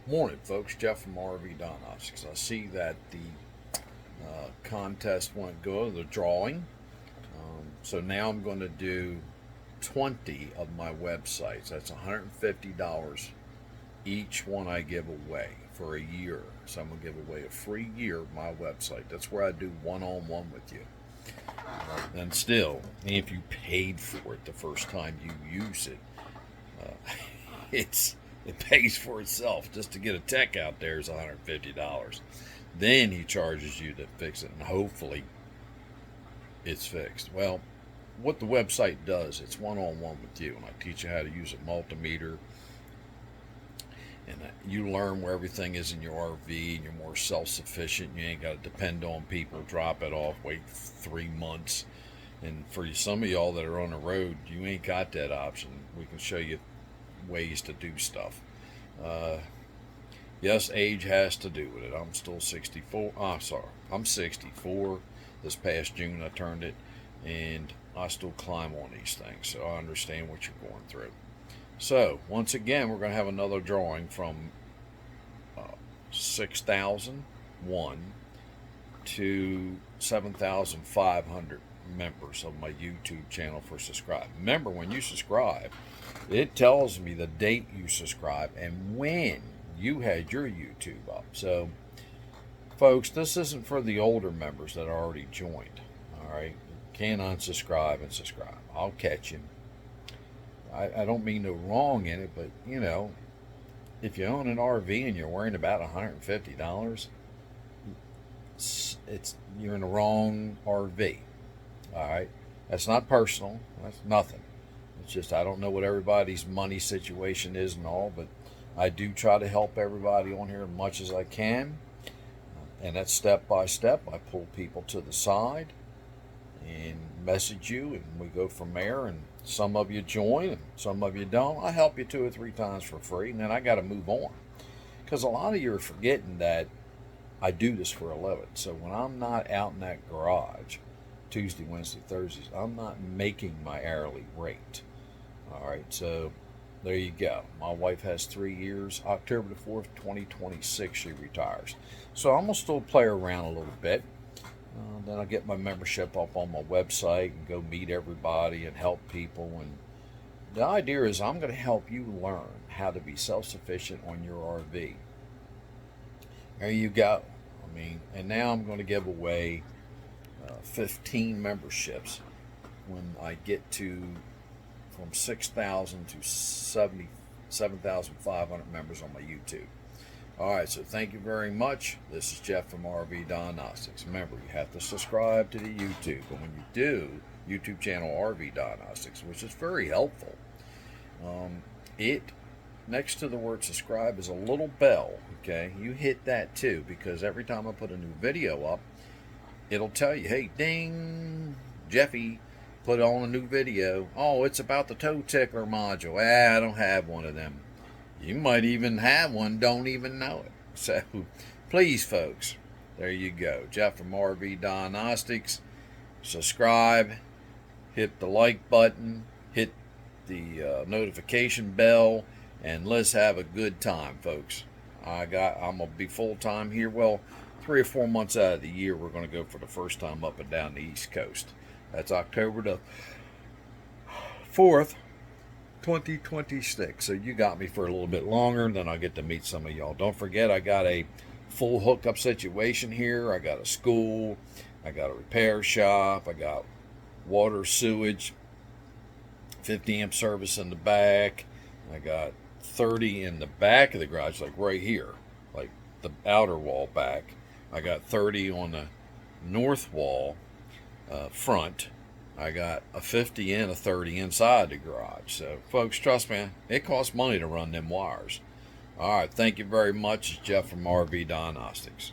Morning, folks. Jeff from RV Diagnostics. I see that the contest went good, the drawing. So now I'm going to do 20 of my websites. That's $150 each one I give away for a year. So I'm going to give away a free year of my website. That's where I do one-on-one with you. And still, if you paid for it the first time you use it, it pays for itself. Just to get a tech out there is $150. Then he charges you to fix it, and hopefully it's fixed. Well, what the website does, it's one-on-one with you, and I teach you how to use a multimeter, and you learn where everything is in your RV, and you're more self-sufficient. You ain't got to depend on people, drop it off, wait 3 months. And for some of y'all that are on the road, you ain't got that option. We can show you ways to do stuff. Yes, age has to do with it. I'm still 64. I'm 64. This past June I turned it, and I still climb on these things, so I understand what you're going through. So once again, we're going to have another drawing from 6,001 to 7,500 members of my YouTube channel for subscribe. Remember, when you subscribe, it tells me the date you subscribe and when you had your YouTube up. So, folks, this isn't for the older members that already joined. All right, you can unsubscribe and subscribe. I'll catch you. I don't mean no wrong in it, but you know, if you own an RV and you're worrying about $150, you're in the wrong RV. All right, that's not personal. That's nothing. It's just I don't know what everybody's money situation is and all, but I do try to help everybody on here as much as I can. And that's step by step. I pull people to the side and message you, and we go from there. And some of you join and some of you don't. I help you 2 or 3 times for free, and then I got to move on. Because a lot of you are forgetting that I do this for a living. So when I'm not out in that garage Tuesday, Wednesday, Thursdays, I'm not making my hourly rate. All right, so there you go. My wife has 3 years. October the 4th, 2026, she retires. So I'm going to still play around a little bit. Then I'll get my membership up on my website and go meet everybody and help people. And the idea is I'm going to help you learn how to be self-sufficient on your RV. There you go. I mean, and now I'm going to give away 15 memberships when I get to from 6,000 to 7,500 members on my YouTube. All right, so thank you very much. This is Jeff from RV Diagnostics. Remember, you have to subscribe to the YouTube, and when you do, YouTube channel RV Diagnostics, which is very helpful. It next to the word subscribe is a little bell. Okay, you hit that too, because every time I put a new video up, it'll tell you, hey, ding, Jeffy put on a new video. Oh, it's about the toe tickler module. I don't have one of them. You might even have one, don't even know it. So, please, folks, there you go. Jeff from RV Diagnostics. Subscribe, hit the like button, hit the notification bell, and let's have a good time, folks. I'm gonna be full time here. Well, 3 or 4 months out of the year, we're gonna go for the first time up and down the East Coast. That's October the 4th, 2026. So you got me for a little bit longer, then I'll get to meet some of y'all. Don't forget, I got a full hookup situation here. I got a school, I got a repair shop, I got water, sewage, 50 amp service in the back. I got 30 in the back of the garage, like right here, like the outer wall back. I got 30 on the north wall front. I got a 50 and a 30 inside the garage. So, folks, trust me, it costs money to run them wires. All right, thank you very much. It's Jeff from RV Diagnostics.